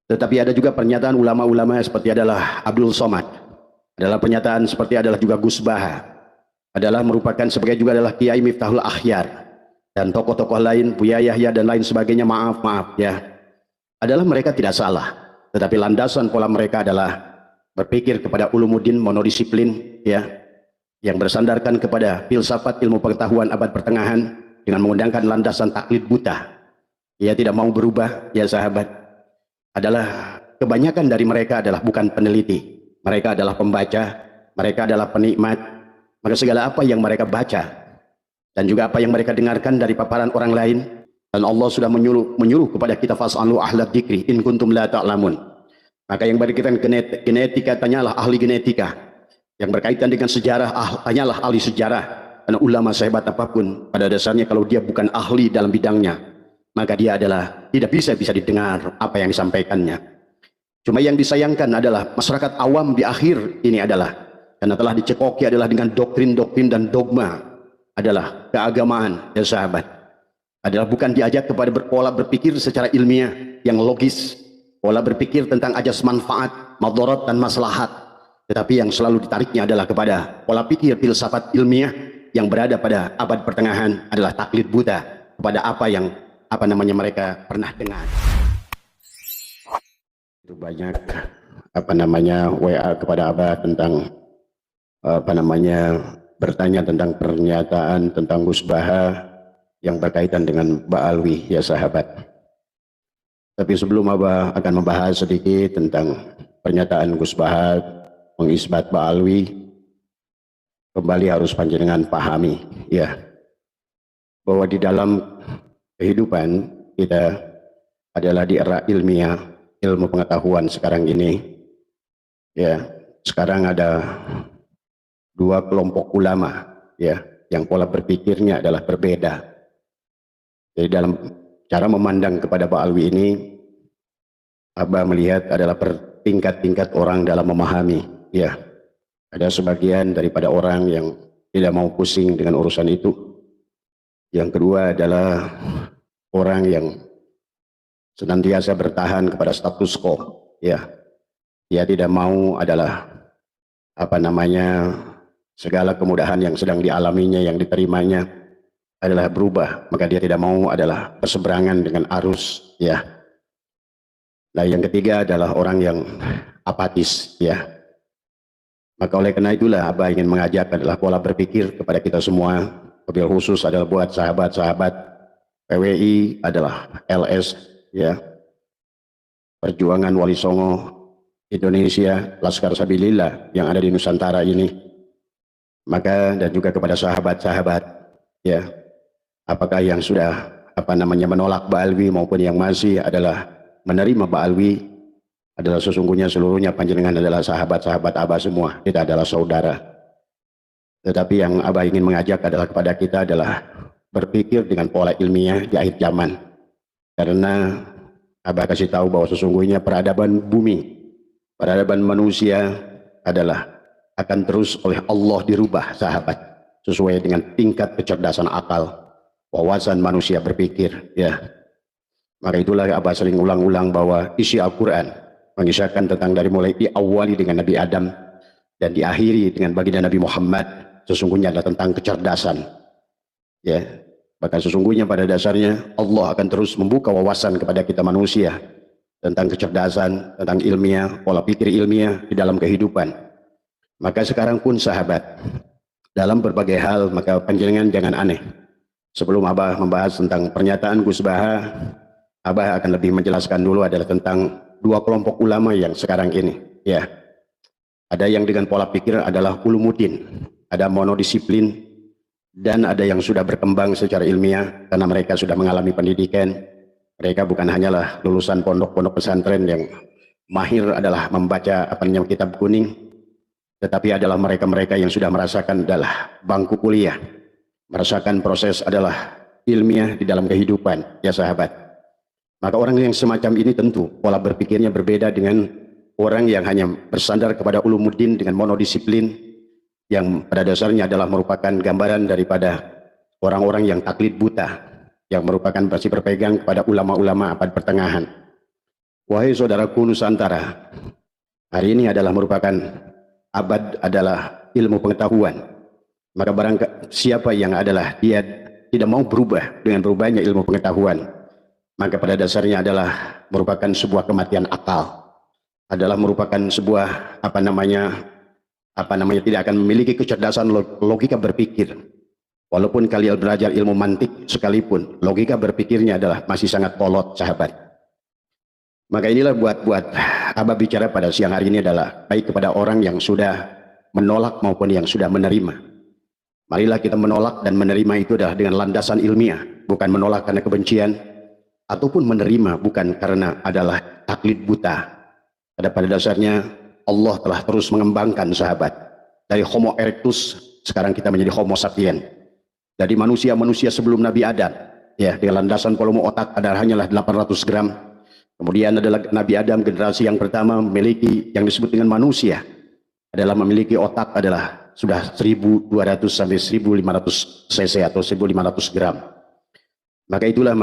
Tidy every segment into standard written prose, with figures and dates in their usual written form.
Tetapi ada juga pernyataan ulama-ulama seperti adalah Abdul Somad, adalah pernyataan seperti adalah juga Gus Baha, adalah merupakan sebagai juga adalah Kiai Miftahul Akhyar dan tokoh-tokoh lain, Buya Yahya dan lain sebagainya. Maaf ya, adalah mereka tidak salah, tetapi landasan pola mereka adalah berpikir kepada ulumuddin monodisiplin ya, yang bersandarkan kepada filsafat ilmu pengetahuan abad pertengahan dengan menggunakan landasan taklid buta. Ia tidak mau berubah ya sahabat. Adalah kebanyakan dari mereka adalah bukan peneliti, mereka adalah pembaca, mereka adalah penikmat. Maka segala apa yang mereka baca dan juga apa yang mereka dengarkan dari paparan orang lain, dan Allah sudah menyuruh kepada kita, fas'alu ahla dzikri in kuntum la ta'lamun. Maka yang berkaitan genetika, tanyalah ahli genetika. Yang berkaitan dengan sejarah, tanyalah ahli sejarah. Karena ulama sehebat apapun, pada dasarnya kalau dia bukan ahli dalam bidangnya, maka dia adalah tidak bisa didengar apa yang disampaikannya. Cuma yang disayangkan adalah masyarakat awam di akhir ini adalah, karena telah dicekoki adalah dengan doktrin-doktrin dan dogma adalah keagamaan ya sahabat, adalah bukan diajak kepada berpola berpikir secara ilmiah yang logis, pola berpikir tentang ajas manfaat, madarat dan maslahat, tetapi yang selalu ditariknya adalah kepada pola pikir filsafat ilmiah yang berada pada abad pertengahan, adalah taklid buta kepada apa yang mereka pernah dengar. Itu banyak WA kepada Abah tentang bertanya tentang pernyataan tentang Gus Baha yang berkaitan dengan Ba'alwi ya sahabat. Tapi sebelum Abah akan membahas sedikit tentang pernyataan Gus Baha mengisbat Ba'alwi, kembali harus panjenengan pahami ya, bahwa di dalam kehidupan kita adalah di era ilmiah, ilmu pengetahuan sekarang ini ya. Sekarang ada dua kelompok ulama ya, yang pola berpikirnya adalah berbeda. Jadi dalam cara memandang kepada Ba'alwi ini, Abah melihat adalah bertingkat-tingkat orang dalam memahami ya. Ada sebagian daripada orang yang tidak mau pusing dengan urusan itu. Yang kedua adalah orang yang senantiasa bertahan kepada status quo ya. Dia tidak mau adalah segala kemudahan yang sedang dialaminya, yang diterimanya adalah berubah, maka dia tidak mau adalah berseberangan dengan arus ya. Nah, yang ketiga adalah orang yang apatis ya. Maka oleh karena itulah Abah ingin mengajak adalah pola berpikir kepada kita semua, wabil khusus adalah buat sahabat-sahabat PWI, adalah LS ya, Perjuangan Wali Songo Indonesia, Laskar Sabilillah yang ada di Nusantara ini. Maka dan juga kepada sahabat-sahabat ya, apakah yang sudah menolak Ba'alwi maupun yang masih adalah menerima Ba'alwi, adalah sesungguhnya seluruhnya panjenengan adalah sahabat-sahabat Abah semua, kita adalah saudara. Tetapi yang Abah ingin mengajak adalah kepada kita adalah berpikir dengan pola ilmiah di akhir zaman. Karena Abah kasih tahu bahwa sesungguhnya peradaban bumi, peradaban manusia adalah akan terus oleh Allah dirubah sahabat, sesuai dengan tingkat kecerdasan akal, wawasan manusia berpikir ya. Maka itulah Abah sering ulang-ulang bahwa isi Al-Quran mengisahkan tentang dari mulai diawali dengan Nabi Adam dan diakhiri dengan baginda Nabi Muhammad, sesungguhnya adalah tentang kecerdasan ya. Maka sesungguhnya pada dasarnya Allah akan terus membuka wawasan kepada kita manusia tentang kecerdasan, tentang ilmiah, pola pikir ilmiah di dalam kehidupan. Maka sekarang pun sahabat, dalam berbagai hal, maka panjenengan jangan aneh. Sebelum Abah membahas tentang pernyataan Gus Baha, Abah akan lebih menjelaskan dulu adalah tentang dua kelompok ulama yang sekarang ini ya. Ada yang dengan pola pikir adalah ulumuddin, ada monodisiplin, dan ada yang sudah berkembang secara ilmiah karena mereka sudah mengalami pendidikan. Mereka bukan hanyalah lulusan pondok-pondok pesantren yang mahir adalah membaca kitab kuning, tetapi adalah mereka-mereka yang sudah merasakan adalah bangku kuliah, merasakan proses adalah ilmiah di dalam kehidupan ya sahabat. Maka orang yang semacam ini tentu pola berpikirnya berbeda dengan orang yang hanya bersandar kepada ulumuddin dengan monodisiplin, yang pada dasarnya adalah merupakan gambaran daripada orang-orang yang taklid buta, yang merupakan masih berpegang kepada ulama-ulama abad pertengahan. Wahai saudaraku Nusantara, hari ini adalah merupakan abad adalah ilmu pengetahuan. Maka barang siapa yang adalah dia tidak mau berubah dengan berubahnya ilmu pengetahuan, maka pada dasarnya adalah merupakan sebuah kematian akal, adalah merupakan sebuah tidak akan memiliki kecerdasan logika berpikir. Walaupun kalian belajar ilmu mantik sekalipun, logika berpikirnya adalah masih sangat kolot, sahabat. Maka inilah buat Abah bicara pada siang hari ini adalah baik kepada orang yang sudah menolak maupun yang sudah menerima. Marilah kita menolak dan menerima itu adalah dengan landasan ilmiah, bukan menolak karena kebencian, ataupun menerima bukan karena adalah taklid buta. Pada dasarnya Allah telah terus mengembangkan, sahabat. Dari Homo erectus sekarang kita menjadi Homo sapien. Dari manusia-manusia sebelum Nabi Adam, ya, dengan landasan volume otak adalah hanyalah 800 gram. Kemudian adalah Nabi Adam, generasi yang pertama memiliki yang disebut dengan manusia, adalah memiliki otak adalah sudah 1200 sampai 1500 cc atau 1500 gram. Maka itulah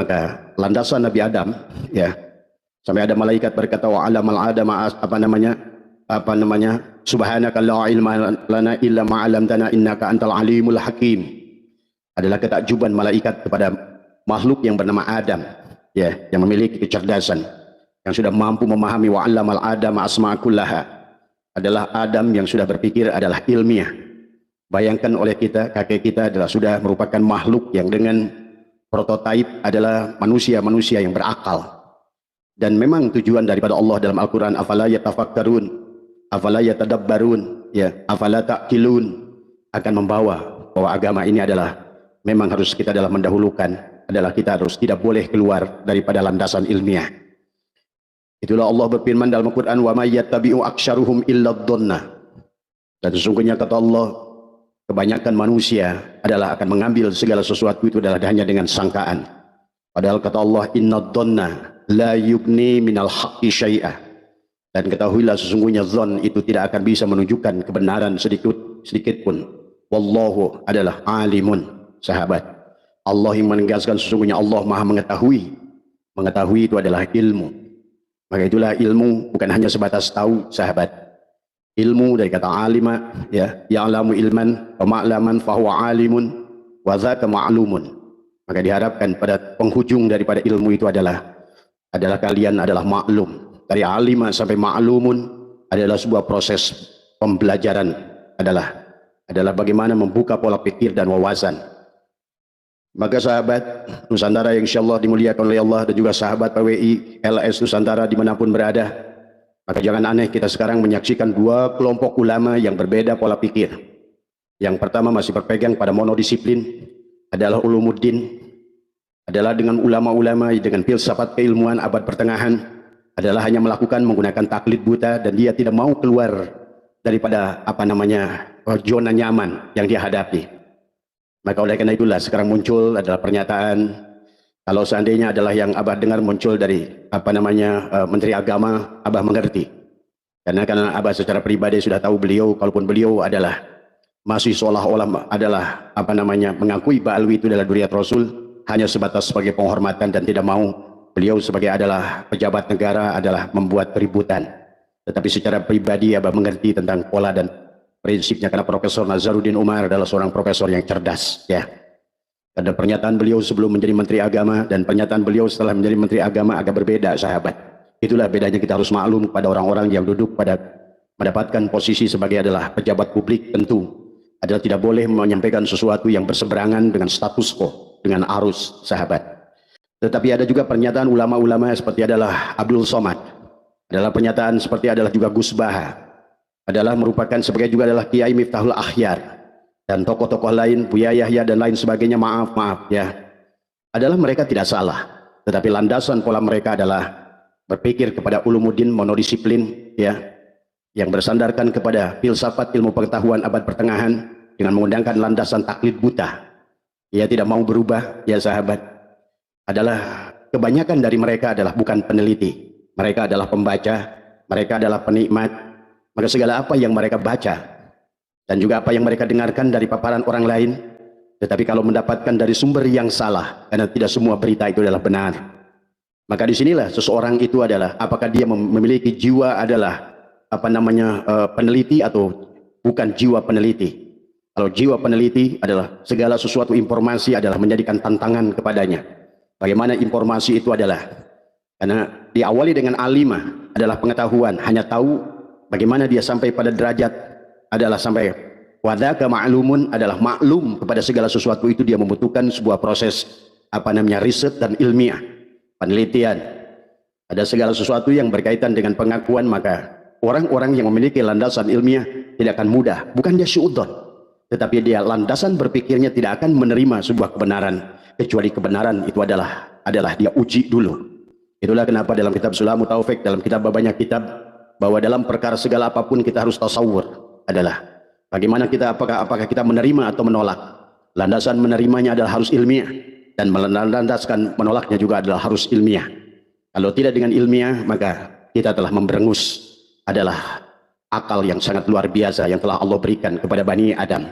landasan Nabi Adam, ya, sampai ada malaikat berkata wa alamal adam subhanaka la ilma lana illa ma 'allamtana innaka antal alimul hakim. Adalah ketakjuban malaikat kepada makhluk yang bernama Adam, ya, yang memiliki kecerdasan, yang sudah mampu memahami wa alamal adam asma'a kullaha. Adalah Adam yang sudah berpikir adalah ilmiah. Bayangkan oleh kita, kakek kita adalah sudah merupakan makhluk yang dengan prototipe adalah manusia-manusia yang berakal. Dan memang tujuan daripada Allah dalam Al-Quran, afala yatafakkarun, afala yatadabbarun, ya, afala ta'qilun, akan membawa bahwa agama ini adalah memang harus kita dalam mendahulukan, adalah kita harus tidak boleh keluar daripada landasan ilmiah. Itulah Allah berfirman dalam Al-Quran, wa may yattabi'u aktsaruhum illa dhonna. Dan sesungguhnya kata Allah, kebanyakan manusia adalah akan mengambil segala sesuatu itu adalah hanya dengan sangkaan. Padahal kata Allah, inna dhonna la yugni minal haqqi syai'ah. Dan ketahuilah sesungguhnya zon itu tidak akan bisa menunjukkan kebenaran sedikit pun. Wallahu adalah alimun, sahabat. Allah yang menegaskan sesungguhnya Allah maha mengetahui. Mengetahui itu adalah ilmu. Maka itulah ilmu bukan hanya sebatas tahu, sahabat. Ilmu dari kata alima, ya, ya'lamu ilman wa ma'laman fahuwa alimun wa dzaka ma'lumun. Maka diharapkan pada penghujung daripada ilmu itu adalah kalian adalah maklum. Dari alima sampai ma'lumun adalah sebuah proses pembelajaran, adalah bagaimana membuka pola pikir dan wawasan. Maka sahabat Nusantara yang insyaallah dimuliakan oleh Allah dan juga sahabat PWI LS Nusantara dimanapun berada, maka jangan aneh kita sekarang menyaksikan dua kelompok ulama yang berbeda pola pikir. Yang pertama masih berpegang pada monodisiplin, adalah ulumuddin, adalah dengan ulama-ulama dengan filsafat keilmuan abad pertengahan, adalah hanya melakukan menggunakan taklid buta, dan dia tidak mau keluar daripada zona nyaman yang dia hadapi. Maka oleh karena itulah sekarang muncul adalah pernyataan, kalau seandainya adalah yang Abah dengar muncul dari Menteri Agama, Abah mengerti. Karena Abah secara pribadi sudah tahu beliau, kalaupun beliau adalah masih seolah-olah adalah mengakui Ba'alwi itu adalah Duriyat Rasul, hanya sebatas sebagai penghormatan dan tidak mau beliau sebagai adalah pejabat negara adalah membuat keributan. Tetapi secara pribadi Abah mengerti tentang pola dan prinsipnya, karena Profesor Nazaruddin Umar adalah seorang profesor yang cerdas, ya. Karena pernyataan beliau sebelum menjadi Menteri Agama dan pernyataan beliau setelah menjadi Menteri Agama agak berbeda, sahabat. Itulah bedanya, kita harus maklum pada orang-orang yang duduk pada mendapatkan posisi sebagai adalah pejabat publik, tentu adalah tidak boleh menyampaikan sesuatu yang berseberangan dengan status quo, dengan arus, sahabat. Tetapi ada juga pernyataan ulama-ulama seperti adalah Abdul Somad, adalah pernyataan seperti adalah juga Gus Baha, adalah merupakan sebagai juga adalah Kiai Miftahul Akhyar dan tokoh-tokoh lain, Buya Yahya dan lain sebagainya, maaf ya, adalah mereka tidak salah, tetapi landasan pola mereka adalah berpikir kepada ulumuddin monodisiplin, ya, yang bersandarkan kepada filsafat ilmu pengetahuan abad pertengahan dengan menggunakan landasan taklid buta. Ia tidak mau berubah, ya sahabat. Adalah kebanyakan dari mereka adalah bukan peneliti, mereka adalah pembaca, mereka adalah penikmat. Maka segala apa yang mereka baca dan juga apa yang mereka dengarkan dari paparan orang lain, tetapi kalau mendapatkan dari sumber yang salah, karena tidak semua berita itu adalah benar, Maka disinilah seseorang itu adalah apakah dia memiliki jiwa adalah peneliti atau bukan jiwa peneliti. Kalau jiwa peneliti adalah segala sesuatu informasi adalah menjadikan tantangan kepadanya. Bagaimana informasi itu adalah, karena diawali dengan alimah adalah pengetahuan, hanya tahu bagaimana dia sampai pada derajat adalah sampai wadaka ma'lumun adalah maklum kepada segala sesuatu itu. Dia membutuhkan sebuah proses riset dan ilmiah, penelitian. Ada segala sesuatu yang berkaitan dengan pengakuan, maka orang-orang yang memiliki landasan ilmiah tidak akan mudah, bukan dia syu'udon, tetapi dia landasan berpikirnya tidak akan menerima sebuah kebenaran kecuali kebenaran itu adalah dia uji dulu. Itulah kenapa dalam kitab Sulamut Taufik, dalam kitab banyak kitab, bahwa dalam perkara segala apapun kita harus tasawur adalah bagaimana kita, apakah kita menerima atau menolak. Landasan menerimanya adalah harus ilmiah, dan melandaskan menolaknya juga adalah harus ilmiah. Kalau tidak dengan ilmiah, maka kita telah memberengus adalah akal yang sangat luar biasa yang telah Allah berikan kepada Bani Adam,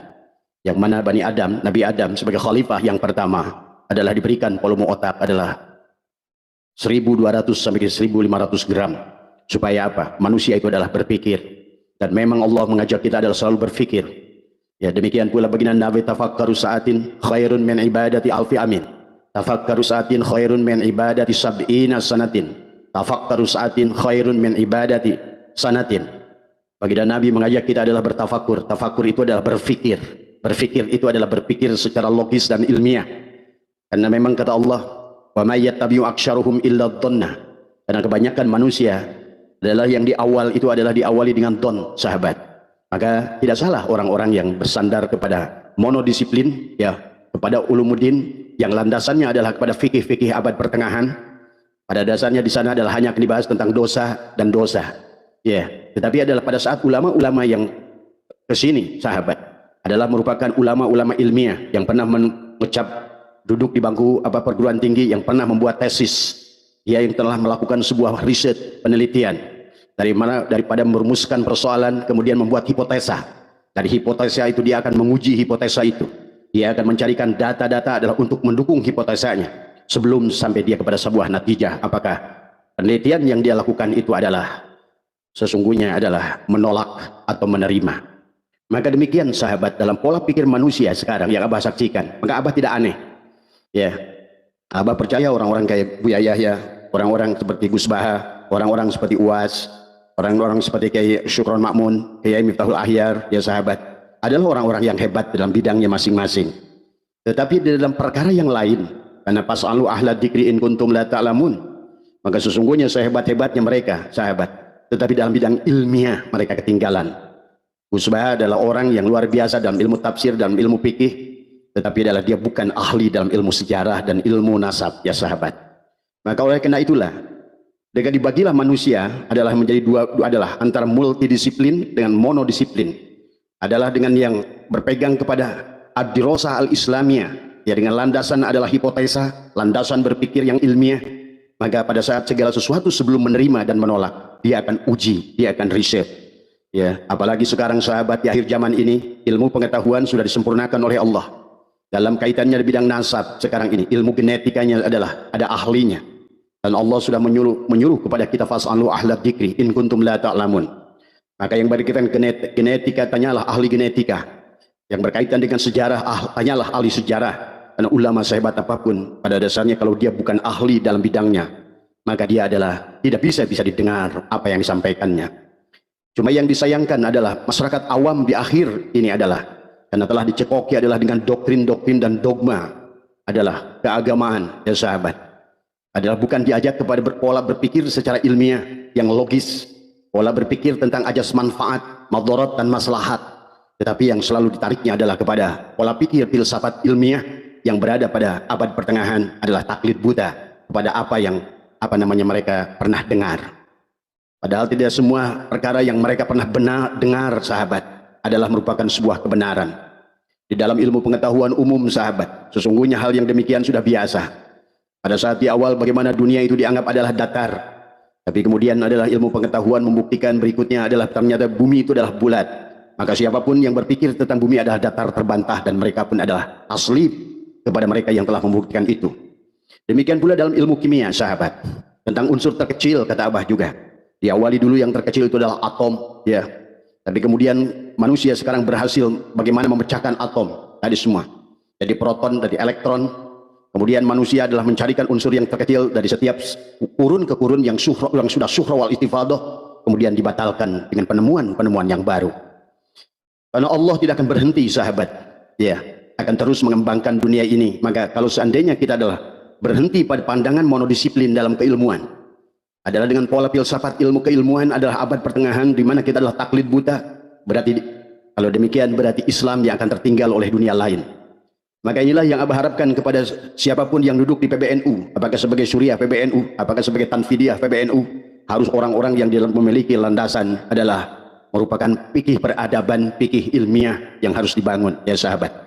yang mana Bani Adam, Nabi Adam sebagai khalifah yang pertama adalah diberikan volume otak adalah 1200 sampai 1500 gram. Supaya apa? Manusia itu adalah berpikir, dan memang Allah mengajak kita adalah selalu berpikir. Ya, demikian pula baginda Nabi, tafakkaru sa'atin khairun min ibadati alfi amin. Tafakkaru sa'atin khairun min ibadati sab'ina sanatin. Tafakkaru sa'atin khairun min ibadati sanatin. Baginda Nabi mengajak kita adalah bertafakur. Tafakur itu adalah berpikir. Berpikir itu adalah berpikir secara logis dan ilmiah. Karena memang kata Allah, wa may yattabi'u aktsaruhum illa dhanna. Karena kebanyakan manusia adalah yang di awal itu adalah diawali dengan don, sahabat. Maka tidak salah orang-orang yang bersandar kepada monodisiplin, ya, kepada ulumuddin yang landasannya adalah kepada fikih-fikih abad pertengahan. Pada dasarnya di sana adalah hanya akan dibahas tentang dosa dan dosa. Ya, tetapi adalah pada saat ulama-ulama yang kesini, sahabat, adalah merupakan ulama-ulama ilmiah yang pernah mengucap duduk di bangku perguruan tinggi, yang pernah membuat tesis, ya, yang telah melakukan sebuah riset penelitian daripada merumuskan persoalan kemudian membuat hipotesa. Dari hipotesa itu dia akan menguji hipotesa itu, dia akan mencarikan data-data adalah untuk mendukung hipotesanya sebelum sampai dia kepada sebuah natijah apakah penelitian yang dia lakukan itu adalah sesungguhnya adalah menolak atau menerima. Maka demikian sahabat dalam pola pikir manusia sekarang yang Abah saksikan, maka Abah tidak aneh. Ya, Abah percaya orang-orang kayak Buya Yahya, orang-orang seperti Gus Baha, orang-orang seperti Uwas, orang-orang seperti kayak Syukron Makmun, kayak Miftahul Ahyar, ya sahabat, adalah orang-orang yang hebat dalam bidangnya masing-masing. Tetapi di dalam perkara yang lain, karena pas'alu ahla dzikri in kuntum la ta'lamun, maka sesungguhnya sehebat-hebatnya mereka, sahabat, tetapi dalam bidang ilmiah mereka ketinggalan. Gus Baha adalah orang yang luar biasa dalam ilmu tafsir, dalam ilmu fikih, tetapi adalah dia bukan ahli dalam ilmu sejarah dan ilmu nasab, ya sahabat. Maka oleh karena itulah, dengan dibagilah manusia adalah menjadi dua adalah antara multidisiplin dengan monodisiplin. Adalah dengan yang berpegang kepada ad-dirasah al-islamiyah, ya, dengan landasan adalah hipotesa, landasan berpikir yang ilmiah. Maka pada saat segala sesuatu sebelum menerima dan menolak, dia akan uji, dia akan riset. Ya, apalagi sekarang sahabat di akhir zaman ini, ilmu pengetahuan sudah disempurnakan oleh Allah. Dalam kaitannya di bidang nasab sekarang ini, ilmu genetikanya adalah ada ahlinya. Dan Allah sudah menyuruh kepada kita fas'alu ahla dzikri in kuntum la ta'lamun. Maka yang berkaitan genetika, tanyalah ahli genetika. Yang berkaitan dengan sejarah, tanyalah ahli sejarah. Karena ulama sehebat apapun, pada dasarnya kalau dia bukan ahli dalam bidangnya, maka dia adalah tidak bisa didengar apa yang disampaikannya. Cuma yang disayangkan adalah masyarakat awam di akhir ini adalah karena telah dicekoki adalah dengan doktrin-doktrin dan dogma adalah keagamaan, ya sahabat, adalah bukan diajak kepada pola berpikir secara ilmiah yang logis, pola berpikir tentang ajas manfaat, madarat dan maslahat, tetapi yang selalu ditariknya adalah kepada pola pikir filsafat ilmiah yang berada pada abad pertengahan adalah taklid buta kepada apa yang mereka pernah dengar. Padahal tidak semua perkara yang mereka pernah dengar, sahabat, adalah merupakan sebuah kebenaran. Di dalam ilmu pengetahuan umum, sahabat, sesungguhnya hal yang demikian sudah biasa. Pada saat di awal bagaimana dunia itu dianggap adalah datar, tapi kemudian adalah ilmu pengetahuan membuktikan berikutnya adalah ternyata bumi itu adalah bulat. Maka siapapun yang berpikir tentang bumi adalah datar terbantah, dan mereka pun adalah taslib kepada mereka yang telah membuktikan itu. Demikian pula dalam ilmu kimia, sahabat, tentang unsur terkecil, kata Abah juga. Diawali dulu yang terkecil itu adalah atom, ya. Tapi kemudian manusia sekarang berhasil bagaimana memecahkan atom tadi semua. Jadi proton, dari elektron. Kemudian manusia adalah mencarikan unsur yang terkecil dari setiap kurun ke kurun yang sudah syuhra wal istifadah, kemudian dibatalkan dengan penemuan-penemuan yang baru. Karena Allah tidak akan berhenti, sahabat, ya, akan terus mengembangkan dunia ini. Maka kalau seandainya kita adalah berhenti pada pandangan monodisiplin dalam keilmuan, adalah dengan pola filsafat ilmu keilmuan adalah abad pertengahan di mana kita adalah taklid buta, berarti kalau demikian berarti Islam yang akan tertinggal oleh dunia lain. Maka inilah yang Abah harapkan kepada siapapun yang duduk di PBNU, apakah sebagai Suriah PBNU, apakah sebagai Tanfidiyah PBNU, harus orang-orang yang memiliki landasan adalah merupakan fikih peradaban, fikih ilmiah yang harus dibangun, ya sahabat.